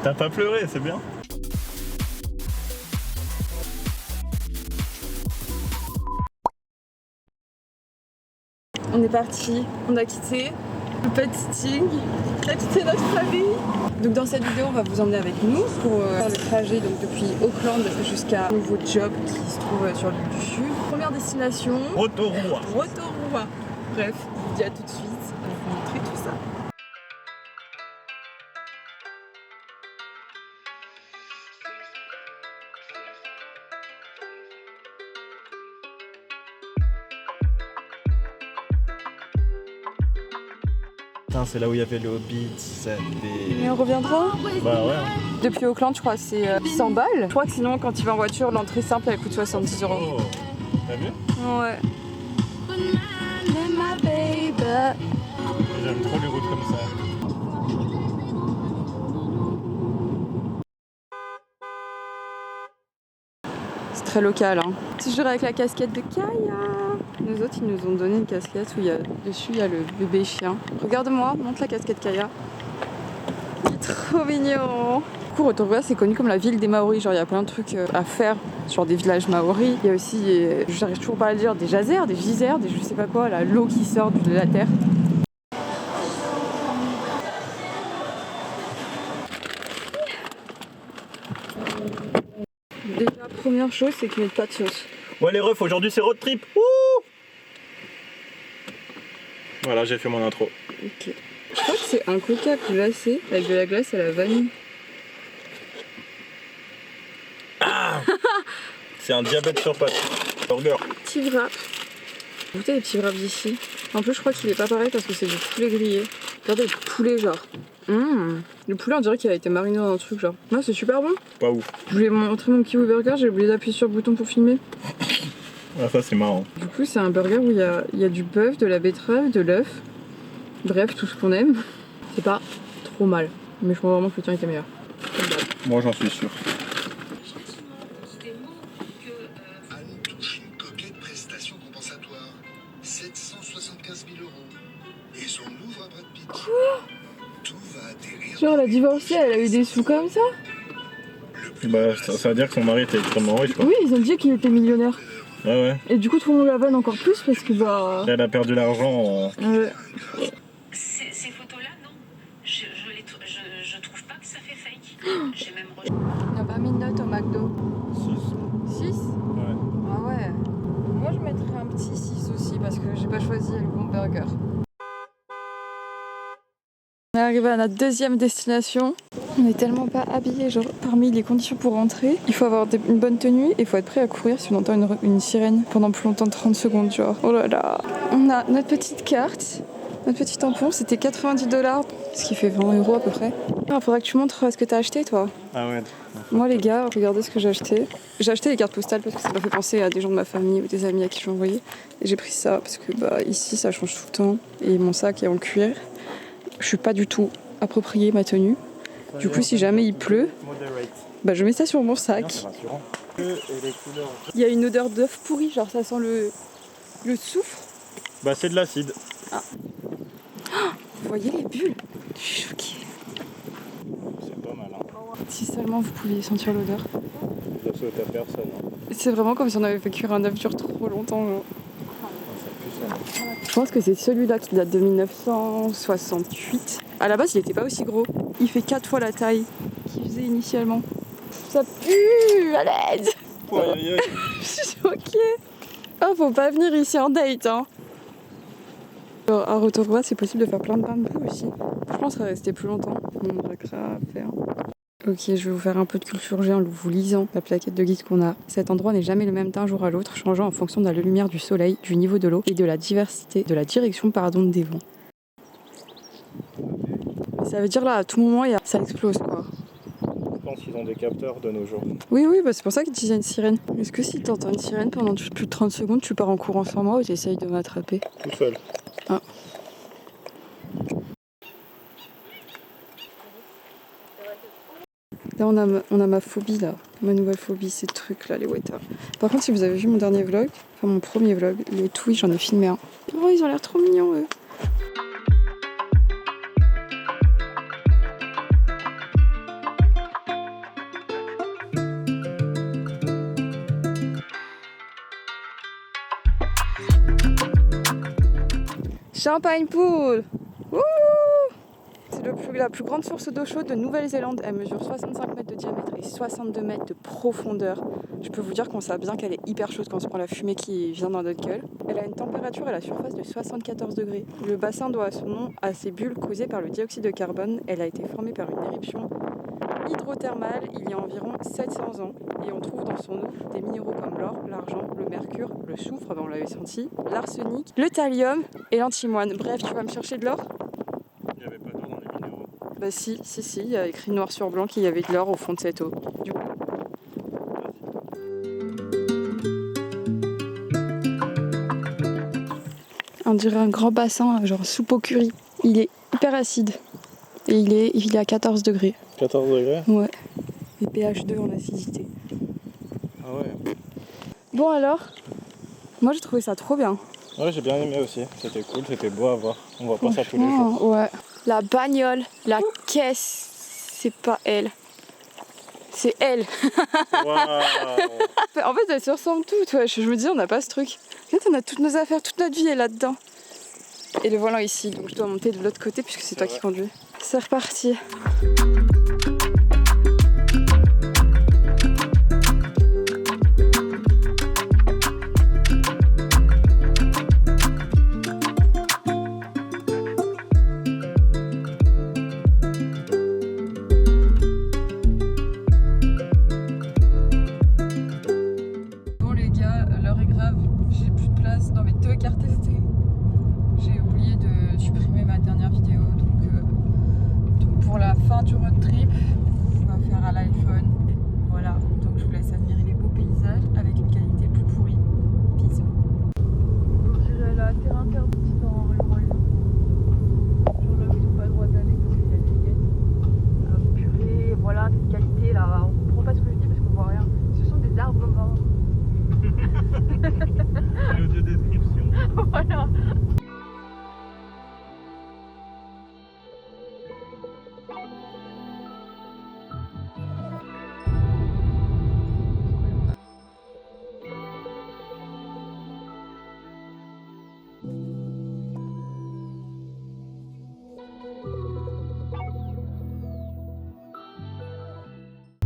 T'as pas pleuré, c'est bien. On est parti, on a quitté le petting, on a quitté notre famille. Donc dans cette vidéo, on va vous emmener avec nous pour faire le trajet donc depuis Auckland jusqu'à un nouveau job qui se trouve sur l'île du Sud. Première destination, Rotorua. Rotorua. Bref, je vous dis à tout de suite, on va vous montrer tout ça. Putain, c'est là où il y avait le Hobbit, ça fait... Et on reviendra. Bah ouais. Depuis Auckland, je crois que c'est 100 balles. Je crois que sinon, quand tu vas en voiture, l'entrée simple, elle coûte 70 €. Oh, t'as vu? Ouais. J'aime trop les routes comme ça. C'est très local, hein. Toujours avec la casquette de Kaya. Nous autres, ils nous ont donné une casquette où dessus il y a le bébé chien. Regarde-moi, montre la casquette Kaya. Il est trop mignon. Du coup, Rotorua, c'est connu comme la ville des Maoris. Genre, il y a plein de trucs à faire sur des villages Maoris. Il y a aussi, j'arrive toujours pas à le dire, des geysers, des je sais pas quoi, l'eau qui sort de la terre. Déjà, première chose, c'est qu'ils mettent pas de sauce. Ouais les refs, aujourd'hui c'est road trip. Wouh. Voilà, j'ai fait mon intro. Ok. Je crois que c'est un coca glacé avec de la glace à la vanille. C'est un diabète sur pattes. Burger. Petit wrap. Goûtez les petits wraps d'ici. En plus, je crois qu'il est pas pareil parce que c'est du poulet grillé. Regardez le poulet, genre. Le poulet, on dirait qu'il a été mariné dans un truc, genre. Non, c'est super bon. Pas ouf. Je voulais montrer mon kiwi burger, j'ai oublié d'appuyer sur le bouton pour filmer. Ah ça c'est marrant. Du coup, c'est un burger où il y a du bœuf, de la betterave, de l'œuf. Bref, tout ce qu'on aime. C'est pas trop mal. Mais je crois vraiment que le tien était meilleur. Comme d'hab. Moi j'en suis sûr. Anne touche une coquette prestation compensatoire. 775 000 €. Et son ouvre à Brad Pitt. Tout va atterrir. Genre, la divorcée, elle a eu des sous comme ça? Bah ça veut dire que son mari était extrêmement riche quoi. Oui, ils ont dit qu'il était millionnaire. Ouais ouais. Et du coup, tout le monde la vanne encore plus parce que bah. Elle a perdu l'argent en... Ces photos-là, non. Je trouve pas que ça fait fake. J'ai même On n'a pas mis de note au McDo. 6 Ouais. Ah ouais. Moi, je mettrais un petit 6 aussi parce que j'ai pas choisi le bon burger. On est arrivé à notre deuxième destination. On est tellement pas habillés, genre parmi les conditions pour rentrer, il faut avoir une bonne tenue et il faut être prêt à courir si on entend une sirène pendant plus longtemps de 30 secondes, genre. Oh là là. On a notre petite carte, notre petit tampon, c'était 90 $, ce qui fait 20 € à peu près. Il faudra que tu montres ce que t'as acheté, toi. Ah ouais. Moi les gars, regardez ce que j'ai acheté. J'ai acheté les cartes postales parce que ça m'a fait penser à des gens de ma famille ou des amis à qui j'ai envoyé. Et j'ai pris ça parce que bah ici ça change tout le temps. Et mon sac est en cuir. Je suis pas du tout appropriée ma tenue. Du coup si jamais il pleut, bah je mets ça sur mon sac. Il y a une odeur d'œuf pourri, genre ça sent le soufre. Bah c'est de l'acide. Vous voyez les bulles? Je suis choquée. C'est pas mal hein. Si seulement vous pouviez sentir l'odeur. Ça saute à personne. Hein. C'est vraiment comme si on avait fait cuire un œuf dur trop longtemps. Genre. Je pense que c'est celui-là qui date de 1968. À la base, il était pas aussi gros. Il fait 4 fois la taille qu'il faisait initialement. Ça pue à l'aide. Ouais. Je suis choquée. Oh, faut pas venir ici en date, hein. Alors, à Rotorua, c'est possible de faire plein de bains de boue aussi. Je pense que ça va rester plus longtemps. On aura grave à faire. Ok, je vais vous faire un peu de culture G en vous lisant la plaquette de guide qu'on a. Cet endroit n'est jamais le même d'un jour à l'autre, changeant en fonction de la lumière du soleil, du niveau de l'eau et de la direction des vents. Ça veut dire là, à tout moment, ça explose quoi. Je pense qu'ils ont des capteurs de nos jours. Oui, bah c'est pour ça qu'ils disent une sirène. Est-ce que si t'entends une sirène pendant plus de 30 secondes, tu pars en courant sur moi ou t'essayes de m'attraper? Tout seul. Ah. Là, on a ma phobie, là. Ma nouvelle phobie, ces trucs, là, les waiters. Par contre, si vous avez vu mon dernier vlog, enfin mon premier vlog, les Twi, j'en ai filmé un. Oh, ils ont l'air trop mignons, eux. Champagne Pool. Wouh! C'est la plus grande source d'eau chaude de Nouvelle-Zélande. Elle mesure 65 mètres de diamètre et 62 mètres de profondeur. Je peux vous dire qu'on sait bien qu'elle est hyper chaude quand on se prend la fumée qui vient dans notre gueule. Elle a une température à la surface de 74 degrés. Le bassin doit son nom à ces bulles causées par le dioxyde de carbone. Elle a été formée par une éruption hydrothermale il y a environ 700 ans. Et on trouve dans son eau des minéraux comme l'or, l'argent, le mercure, le soufre, on l'avait senti, l'arsenic, le thallium et l'antimoine. Bref, tu vas me chercher de l'or ? Il n'y avait pas d'eau dans les minéraux. Bah si, il y a écrit noir sur blanc qu'il y avait de l'or au fond de cette eau. Du coup. On dirait un grand bassin, genre soupe au curry. Il est hyper acide. Et il est à 14 degrés. 14 degrés? Ouais. Et pH 2 en acidité. Ah ouais. Bon alors, moi j'ai trouvé ça trop bien. Ouais, j'ai bien aimé aussi. C'était cool, c'était beau à voir. On voit pas ça tous les jours. Ouais. La bagnole, la caisse, c'est pas elle. C'est elle. Waouh. En fait, elles se ressemblent toutes. Ouais. Je me dis, on n'a pas ce truc. En fait, on a toutes nos affaires, toute notre vie est là-dedans. Et le volant ici, donc je dois monter de l'autre côté puisque c'est toi qui conduis. C'est reparti. Bon les gars, l'heure est grave. J'ai plus de place dans mes deux cartes SD. J'ai oublié de supprimer ma dernière vidéo, donc pour la fin du road trip, on va faire à l'iPhone. Voilà, donc je vous laisse admirer les beaux paysages avec une qualité plus pourrie. Bisous. On dirait la terre interdite dans le royaume. Genre là où ils n'ont pas le droit d'aller parce qu'il y a des hyènes. Purée, voilà, cette qualité là, on comprend pas ce que je dis parce qu'on voit rien. Ce sont des arbres morts. L'audio description. Voilà.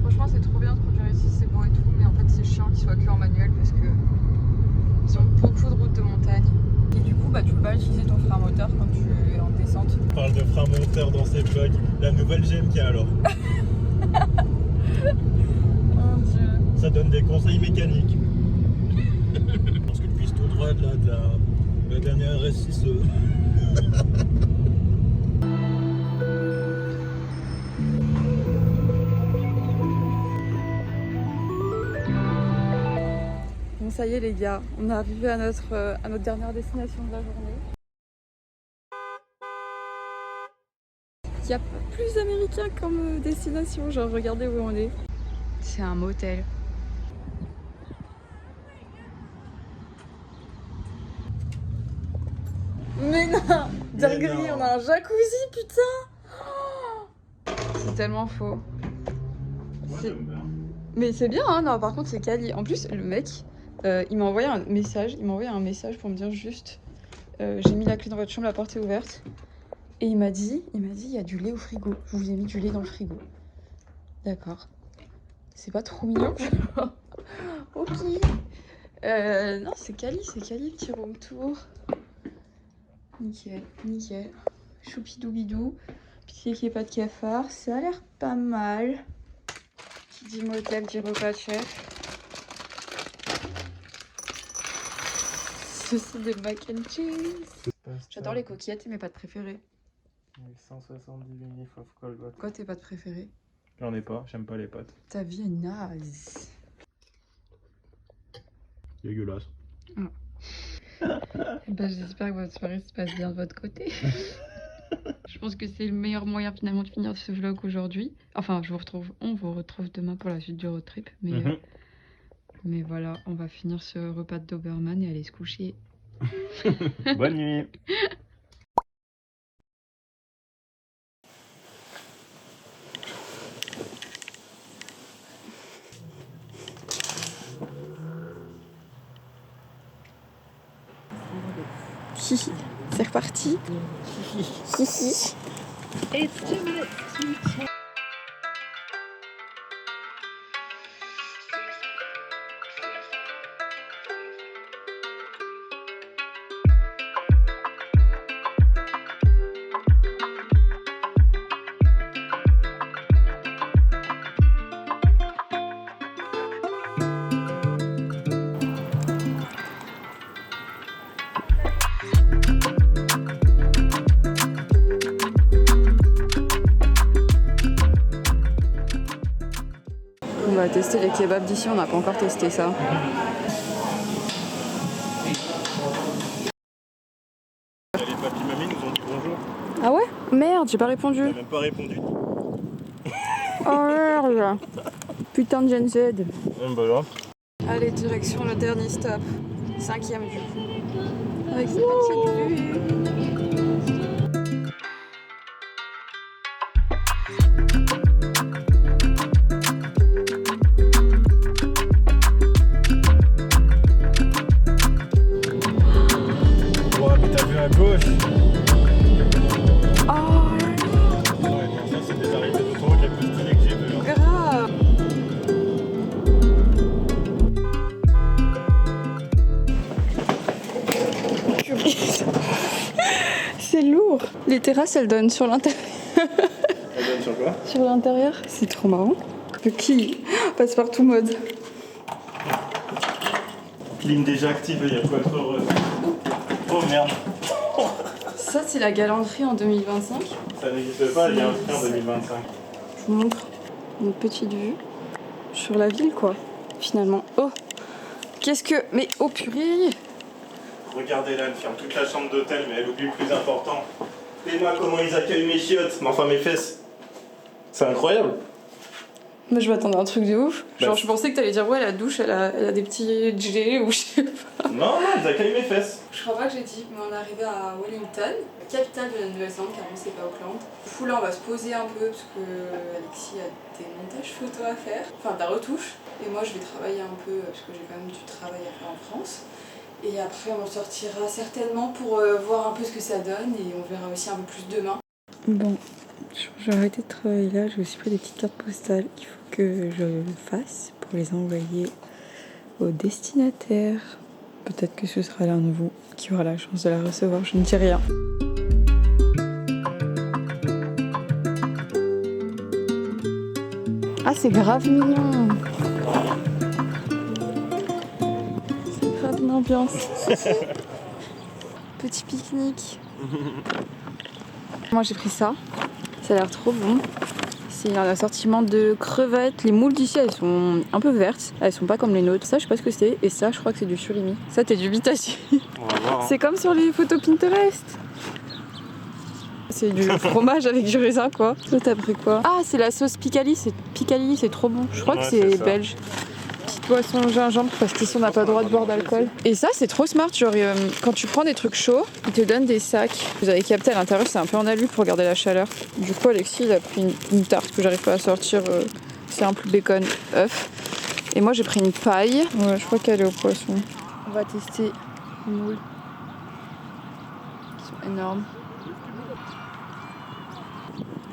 Franchement, c'est trop bien de conduire ici, c'est beau et tout, mais en fait, c'est chiant qu'il soit que en manuel parce que ils ont beaucoup de routes de montagne. Et du coup, bah, tu peux pas utiliser ton frein moteur quand tu es en descente. On parle de frein moteur dans ces vlogs. La nouvelle GMK alors. Mon Dieu. Ça donne des conseils mécaniques. Je pense que depuis tout droit de la dernière RS6. Bon, ça y est, les gars, on est arrivé à notre dernière destination de la journée. Il n'y a pas plus américain comme destination, genre regardez où on est. C'est un motel. Mais non, dinguerie, on a un jacuzzi, putain. Oh, c'est tellement faux. Mais c'est bien, hein, non, par contre c'est quali. En plus, le mec, il m'a envoyé un message. Il m'a envoyé un message pour me dire juste, j'ai mis la clé dans votre chambre, la porte est ouverte. Et il m'a dit, il y a du lait au frigo. Je vous ai mis du lait dans le frigo. D'accord. C'est pas trop mignon. Ok. Non, c'est quali, petit room tour. Nickel, nickel. Choupidoubidou. Pitié qu'il n'y ait pas de cafard. Ça a l'air pas mal. Qui dit motel dit repas de chef. Ceci des mac and cheese. J'adore les coquillettes, c'est mes pâtes préférées. 170 minutes of Colbot. Quoi tes pâtes préférées? J'en ai pas, j'aime pas les pâtes. Ta vie est naze. Dégueulasse. Bah, j'espère que votre soirée se passe bien de votre côté. Je pense que c'est le meilleur moyen finalement de finir ce vlog aujourd'hui. Enfin, on vous retrouve demain pour la suite du road trip. Mais voilà, on va finir ce repas de Doberman et aller se coucher. Bonne nuit. C'est reparti. Hihi. On va tester les kebabs d'ici, on n'a pas encore testé ça. Les papis mamies nous ont dit bonjour. Ah ouais? Merde, j'ai pas répondu. T'as même pas répondu. Oh merde. Putain de Gen Z. Bah là. Allez, direction le dernier stop. 5e du coup. Avec cette petite vue. Wow, mais t'as vu à gauche. Oh Ouais, non, ça c'est des arrivées d'autoroute les plus stylées que j'ai vues. Hein. grave. C'est lourd. Les terrasses, elles donnent sur l'intérieur. Elle donne sur quoi? Sur l'intérieur, c'est trop marrant. Le qui passe partout mode. Clim déjà activé, il y a quoi être heureux. Oh merde. Ça, c'est la galanterie en 2025. Ça n'existe pas, il y a un prix en 2025. Je vous montre une petite vue sur la ville, quoi. Finalement. Oh, qu'est-ce que... Mais oh purée. Regardez là, elle ferme toute la chambre d'hôtel, mais elle oublie le plus important. Et moi, comment ils accueillent mes chiottes, mais enfin mes fesses. C'est incroyable. Moi, je m'attendais à un truc de ouf. Genre, Bah, je pensais que t'allais dire, ouais, la douche, elle a des petits jets ou je sais pas. Non, non, ils accueillent mes fesses. Je crois pas que j'ai dit, mais on est arrivé à Wellington, capitale de la Nouvelle-Zélande, car on c'est pas Auckland. Du coup, là, on va se poser un peu, parce que Alexis a des montages photos à faire, enfin, des retouches. Et moi, je vais travailler un peu, parce que j'ai quand même du travail à faire en France. Et après, on sortira certainement pour voir un peu ce que ça donne, et on verra aussi un peu plus demain. Bon, j'ai arrêté de travailler là, j'ai aussi pris des petites cartes postales qu'il faut que je fasse pour les envoyer au destinataire. Peut-être que ce sera l'un de vous qui aura la chance de la recevoir, je ne dis rien. Ah, c'est grave mignon. C'est grave une ambiance. Petit pique-nique. Moi j'ai pris ça, ça a l'air trop bon. C'est un assortiment de crevettes. Les moules d'ici elles sont un peu vertes, elles sont pas comme les nôtres. Ça je sais pas ce que c'est, et ça je crois que c'est du surimi. Ça t'es du bitachi. On va voir. Hein. C'est comme sur les photos Pinterest. C'est du fromage avec du raisin quoi. Toi t'as pris quoi? Ah c'est la sauce Picali, c'est trop bon. Je crois que c'est belge. Petite boisson gingembre parce qu'ici on n'a pas le droit de boire d'alcool. Et ça c'est trop smart, genre quand tu prends des trucs chauds, ils te donnent des sacs. Vous avez capté à l'intérieur c'est un peu en alu pour garder la chaleur. Du coup Alexis il a pris une tarte que j'arrive pas à sortir, simple bacon, œuf. Et moi j'ai pris une paille. Ouais je crois qu'elle est au poisson. On va tester les moules. Ils sont énormes.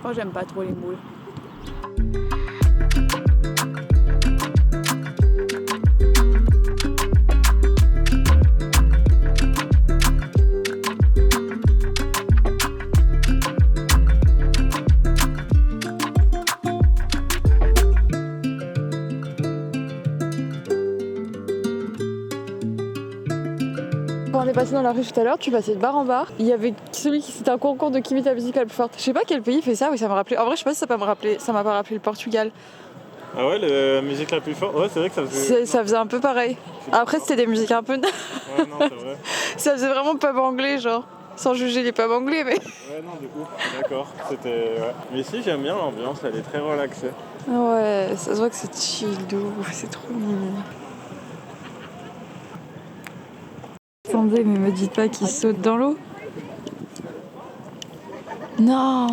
Oh j'aime pas trop les moules. Quand on est passé dans la rue tout à l'heure, tu passais de bar en bar. Il y avait celui qui c'était un concours de qui imite la musique la plus forte. Je sais pas quel pays fait ça, oui ça m'a rappelé. En vrai je sais pas si ça m'a pas rappelé le Portugal. Ah ouais, la musique la plus forte. Ouais, c'est vrai que ça faisait. Ça faisait un peu pareil. Après c'était des musiques un peu. Ouais, non, c'est vrai. Ça faisait vraiment pub anglais genre. Sans juger les pubs anglais mais. Ouais, non, du coup, d'accord. C'était. Ouais. Mais si, j'aime bien l'ambiance, elle est très relaxée. Ouais, ça se voit que c'est chill de ouf, c'est trop mignon. Attendez, mais me dites pas qu'il saute dans l'eau. Non.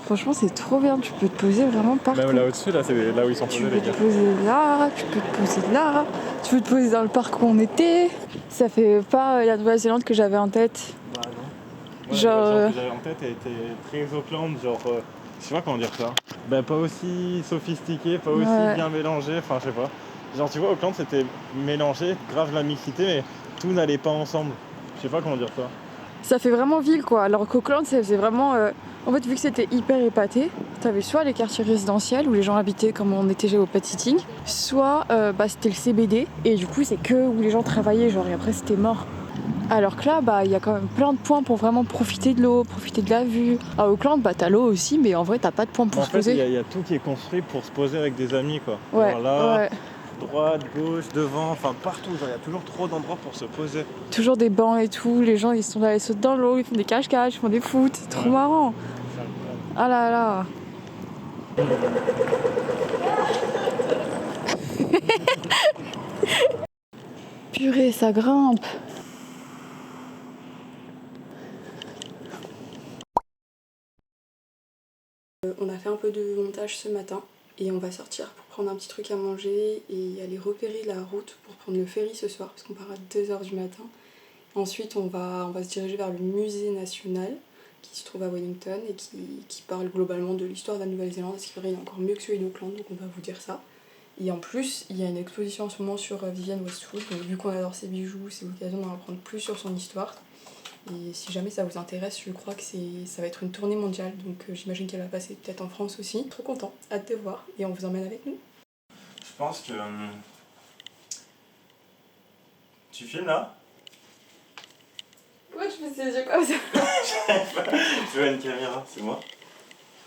Oh, franchement c'est trop bien, tu peux te poser vraiment partout. Même là au-dessus, là, c'est là où ils sont Tu posés, peux les te gars. poser là, tu peux te poser là, tu peux te poser dans le parc où on était. Ça fait pas la Nouvelle-Zélande que j'avais en tête. Bah non. Moi, Genre, la version que j'avais en tête, elle était très Auckland, genre. Je sais pas comment dire ça. Bah, pas aussi sophistiqué, pas aussi Ouais. bien mélangé, enfin, je sais pas. Genre, tu vois, Auckland, c'était mélangé, grave la mixité, mais tout n'allait pas ensemble. Je sais pas comment dire ça. Ça fait vraiment ville quoi, alors qu'Auckland ça faisait vraiment... En fait vu que c'était hyper épaté, t'avais soit les quartiers résidentiels où les gens habitaient comme on était au pet sitting, soit c'était le CBD et du coup c'est que où les gens travaillaient genre et après c'était mort. Alors que là il y a quand même plein de points pour vraiment profiter de l'eau, profiter de la vue. À Auckland t'as l'eau aussi mais en vrai t'as pas de points pour En se fait, poser. il y a tout qui est construit pour se poser avec des amis, quoi. Ouais, Genre là, ouais. droite, gauche, devant, enfin partout. Genre, il y a toujours trop d'endroits pour se poser. Toujours des bancs et tout, les gens ils sont là, ils sautent dans l'eau, ils font des cache-cache, ils font des foot, c'est trop marrant. Ah là là. Purée, ça grimpe. On a fait un peu de montage ce matin et on va sortir pour prendre un petit truc à manger et aller repérer la route pour prendre le ferry ce soir parce qu'on part à 2h du matin. Ensuite on va se diriger vers le musée national qui se trouve à Wellington et qui parle globalement de l'histoire de la Nouvelle-Zélande, ce qui est encore mieux que celui d'Auckland, donc on va vous dire ça. Et en plus, il y a une exposition en ce moment sur Vivienne Westwood, donc vu qu'on adore ses bijoux, c'est l'occasion d'en apprendre plus sur son histoire. Et si jamais ça vous intéresse, je crois que ça va être une tournée mondiale, donc j'imagine qu'elle va passer peut-être en France aussi. Trop content, hâte de voir, et on vous emmène avec nous. Je pense que... Tu filmes là? Pourquoi je fais ces yeux comme ça? Je vois une caméra, c'est moi.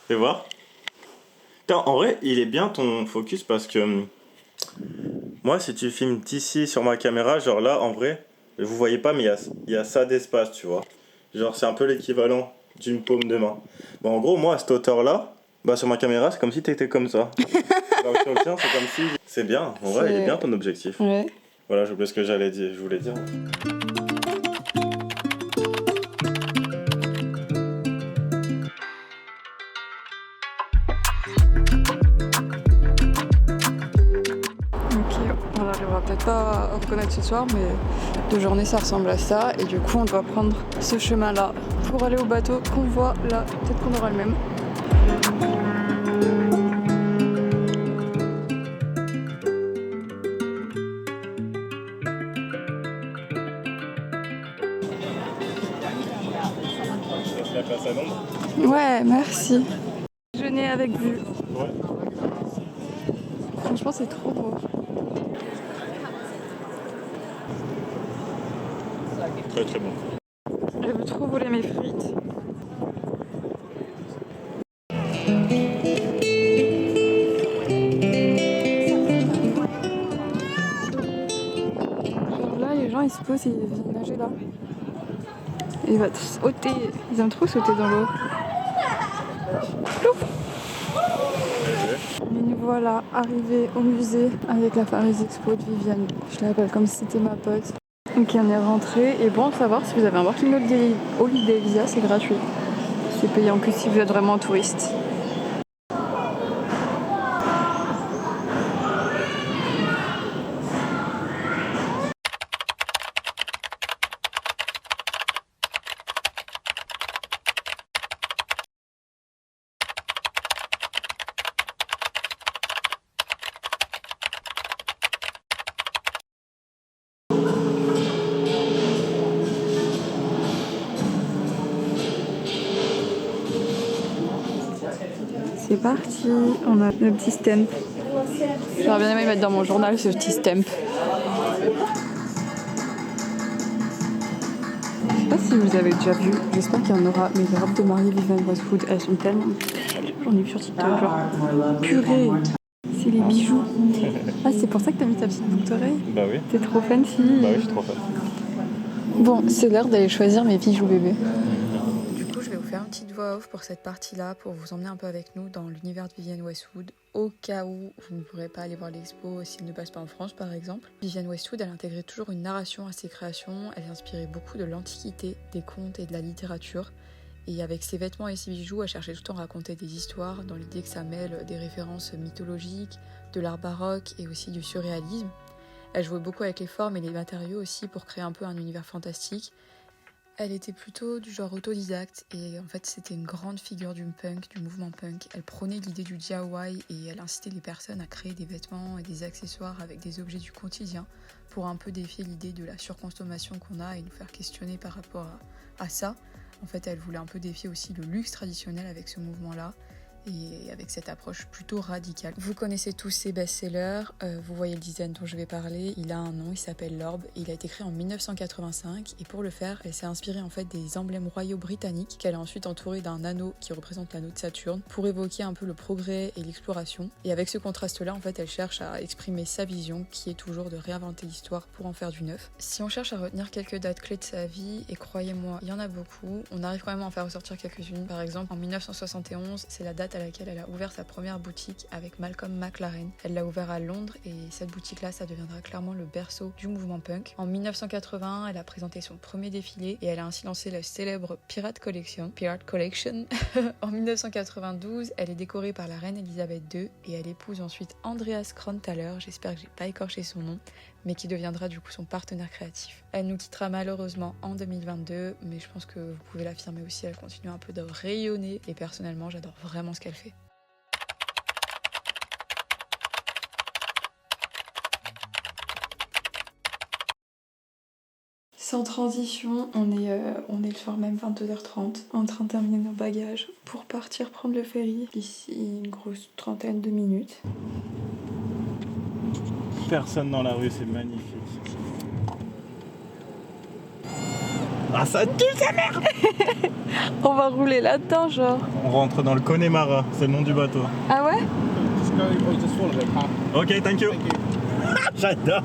Fais voir. Putain, en vrai, il est bien ton focus parce que... Moi, si tu filmes d'ici sur ma caméra, genre là, en vrai, vous voyez pas, mais il y a ça d'espace, tu vois. Genre, c'est un peu l'équivalent d'une paume de main. Bon, en gros, moi, à cette hauteur-là, sur ma caméra, c'est comme si t'étais comme ça. Alors sur le tien, c'est comme si... C'est bien, en vrai, il est bien ton objectif. Ouais. Voilà, j'ai oublié ce que je voulais dire. On n'arrivera peut-être pas à reconnaître ce soir, mais de journée ça ressemble à ça. Et du coup, on doit prendre ce chemin-là pour aller au bateau qu'on voit là. Peut-être qu'on aura le même. Je laisse la place à Londres. Ouais, merci. Déjeuner avec vue. Ouais. Franchement, c'est trop beau. Très très bon. Je veux trop voler mes frites. Genre là, les gens ils se posent et ils viennent nager là. Et ils vont sauter. Ils aiment trop sauter dans l'eau. Plouf. Et nous voilà arrivés au musée avec la fameuse expo de Vivienne. Je l'appelle comme si c'était ma pote. Donc on est rentré et bon à savoir si vous avez un Working Holiday Visa c'est gratuit. C'est payant que si vous êtes vraiment touriste. C'est parti, on a le petit stamp. J'aurais bien aimé mettre dans mon journal ce petit stamp. Je sais pas si vous avez déjà vu, j'espère qu'il y en aura, mais les robes de mariée Vivienne Westwood, elles sont tellement... J'en ai vu sur TikTok, genre purée, c'est les bijoux. Ah, c'est pour ça que t'as mis ta petite boucle d'oreille? Bah oui. T'es trop fancy. Bah oui, je suis trop fan. Bon, c'est l'heure d'aller choisir mes bijoux bébé. Du coup, je vais vous faire une petite voix off pour cette partie-là, pour vous emmener un peu avec nous dans l'univers de Vivienne Westwood, au cas où vous ne pourrez pas aller voir l'expo s'il ne passe pas en France, par exemple. Vivienne Westwood, elle intégrait toujours une narration à ses créations, elle s'inspirait beaucoup de l'Antiquité, des contes et de la littérature. Et avec ses vêtements et ses bijoux, elle cherchait tout le temps à raconter des histoires dans l'idée que ça mêle des références mythologiques, de l'art baroque et aussi du surréalisme. Elle jouait beaucoup avec les formes et les matériaux aussi pour créer un peu un univers fantastique. Elle était plutôt du genre autodidacte et en fait c'était une grande figure du punk, du mouvement punk. Elle prônait l'idée du DIY et elle incitait les personnes à créer des vêtements et des accessoires avec des objets du quotidien pour un peu défier l'idée de la surconsommation qu'on a et nous faire questionner par rapport à ça. En fait elle voulait un peu défier aussi le luxe traditionnel avec ce mouvement-là. Et avec cette approche plutôt radicale. Vous connaissez tous ses best-sellers, vous voyez le design dont je vais parler, il a un nom, il s'appelle l'Orbe, et il a été créé en 1985, et pour le faire, elle s'est inspirée en fait des emblèmes royaux britanniques, qu'elle a ensuite entouré d'un anneau qui représente l'anneau de Saturne, pour évoquer un peu le progrès et l'exploration. Et avec ce contraste-là, en fait, elle cherche à exprimer sa vision, qui est toujours de réinventer l'histoire pour en faire du neuf. Si on cherche à retenir quelques dates clés de sa vie, et croyez-moi, il y en a beaucoup, on arrive quand même à en faire ressortir quelques-unes. Par exemple, en 1971, c'est la date à laquelle elle a ouvert sa première boutique avec Malcolm McLaren. Elle l'a ouvert à Londres et cette boutique-là, ça deviendra clairement le berceau du mouvement punk. En 1981, elle a présenté son premier défilé et elle a ainsi lancé la célèbre Pirate Collection. En 1992, elle est décorée par la reine Elisabeth II et elle épouse ensuite Andreas Kronthaler, j'espère que j'ai pas écorché son nom, mais qui deviendra du coup son partenaire créatif. Elle nous quittera malheureusement en 2022, mais je pense que vous pouvez l'affirmer aussi, elle continue un peu de rayonner et personnellement j'adore vraiment ce qu'elle fait. Sans transition, on est le soir même 22h30, en train de terminer nos bagages pour partir prendre le ferry d'ici une grosse trentaine de minutes. Personne dans la rue, c'est magnifique. Ah ça tue sa mère. On va rouler là-dedans genre. On rentre dans le Connemara, c'est le nom du bateau. Ah ouais? Ok, thank you. J'adore.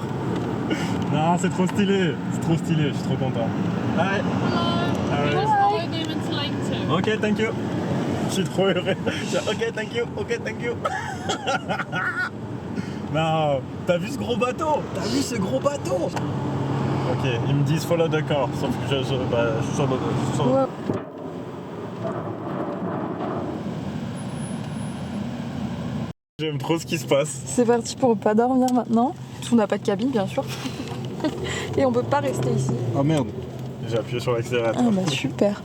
Non, c'est trop stylé, je suis trop content. Hi. Ok, thank you. Je suis trop heureux. Ok, thank you. Non, t'as vu ce gros bateau? Ok, ils me disent follow the car, sauf que je suis sur le... Ouais. J'aime trop ce qui se passe. C'est parti pour pas dormir maintenant. On n'a pas de cabine bien sûr. Et on peut pas rester ici. Oh merde. J'ai appuyé sur l'accélérateur. Ah bah super.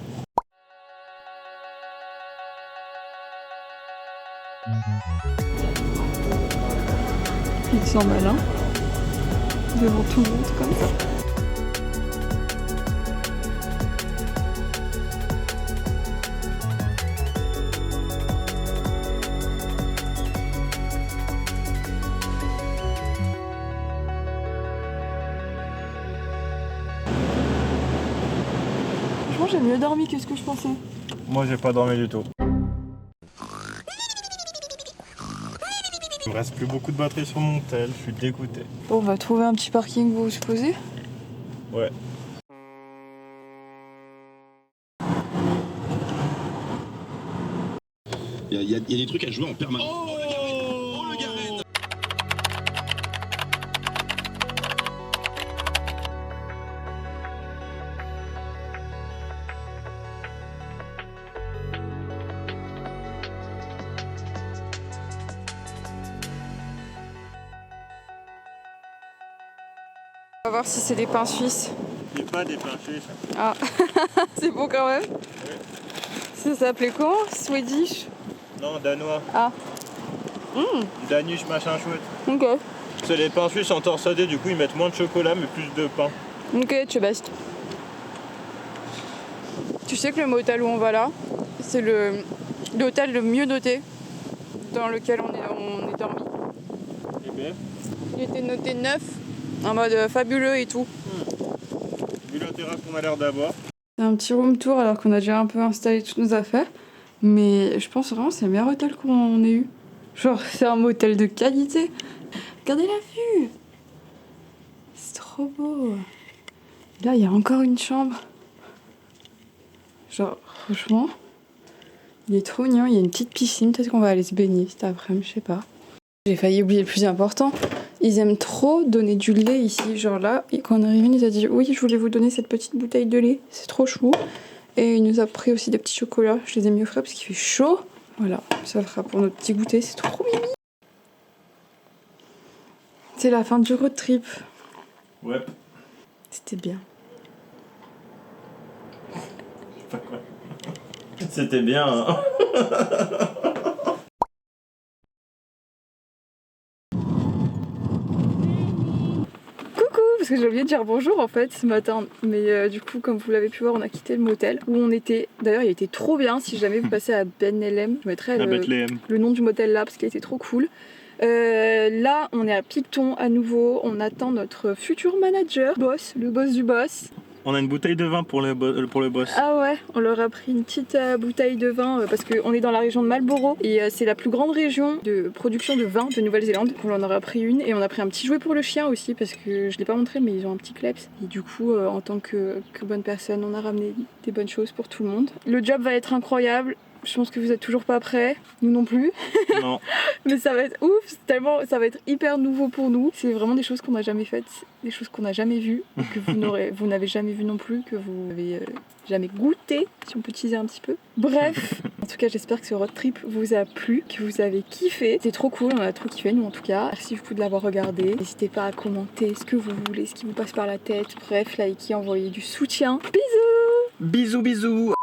Ils sont malins. Devant tout le monde comme ça. Franchement, j'ai mieux dormi que ce que je pensais. Moi, j'ai pas dormi du tout. Il me reste plus beaucoup de batterie sur mon tel, je suis dégoûté. Bon, on va trouver un petit parking où se poser. Ouais. Il y a des trucs à jouer en permanence. Oh le Garen. On va voir si c'est des pains suisses. Il n'y a pas des pains suisses. Ah, c'est bon quand même. Oui. Ça s'appelait comment? Swedish? Non, danois. Ah. Danish machin chouette. Ok. C'est les pains suisses en torsadés, du coup ils mettent moins de chocolat mais plus de pain. Ok, tu best. Tu sais que le motel où on va là, c'est l'hôtel le mieux noté dans lequel on est dormi. Et bien, Il était noté 9, en mode fabuleux et tout. vu la terrasse qu'on a l'air d'avoir. C'est un petit room tour alors qu'on a déjà un peu installé toutes nos affaires. Mais je pense vraiment que c'est le meilleur hôtel qu'on ait eu. Genre, c'est un motel de qualité. Regardez la vue! C'est trop beau. Là, il y a encore une chambre. Genre, franchement, il est trop mignon. Il y a une petite piscine. Peut-être qu'on va aller se baigner cet après-midi, je sais pas. J'ai failli oublier le plus important. Ils aiment trop donner du lait ici. Genre là, et quand on est arrivé, il nous a dit oui, je voulais vous donner cette petite bouteille de lait. C'est trop chou. Et il nous a pris aussi des petits chocolats. Je les ai mis au frais parce qu'il fait chaud. Voilà, ça fera pour notre petit goûter. C'est trop mimi. C'est la fin du road trip. Ouais. C'était bien. C'était bien. Hein. Parce que j'ai oublié de dire bonjour en fait ce matin. Mais du coup, comme vous l'avez pu voir, on a quitté le motel où on était. D'ailleurs, il était trop bien. Si jamais vous passez à Ben Elem, je mettrai le nom du motel là parce qu'il était trop cool. Là, on est à Picton à nouveau. On attend notre futur manager, boss, le boss du boss. On a une bouteille de vin pour le boss. Ah ouais, on leur a pris une petite bouteille de vin parce qu'on est dans la région de Marlborough et c'est la plus grande région de production de vin de Nouvelle-Zélande. On en aura pris une et on a pris un petit jouet pour le chien aussi parce que je l'ai pas montré mais ils ont un petit kleps. Et du coup, en tant que bonne personne, on a ramené des bonnes choses pour tout le monde. Le job va être incroyable. Je pense que vous êtes toujours pas prêts, nous non plus. Non. Mais ça va être ouf, tellement ça va être hyper nouveau pour nous. C'est vraiment des choses qu'on n'a jamais faites, des choses qu'on n'a jamais vues, que vous n'avez jamais vues non plus, que vous n'avez jamais goûté, si on peut teaser un petit peu. Bref, en tout cas j'espère que ce road trip vous a plu, que vous avez kiffé. C'était trop cool, on a trop kiffé nous en tout cas. Merci beaucoup de l'avoir regardé. N'hésitez pas à commenter ce que vous voulez, ce qui vous passe par la tête. Bref, likez, envoyez du soutien. Bisous. Bisous bisous.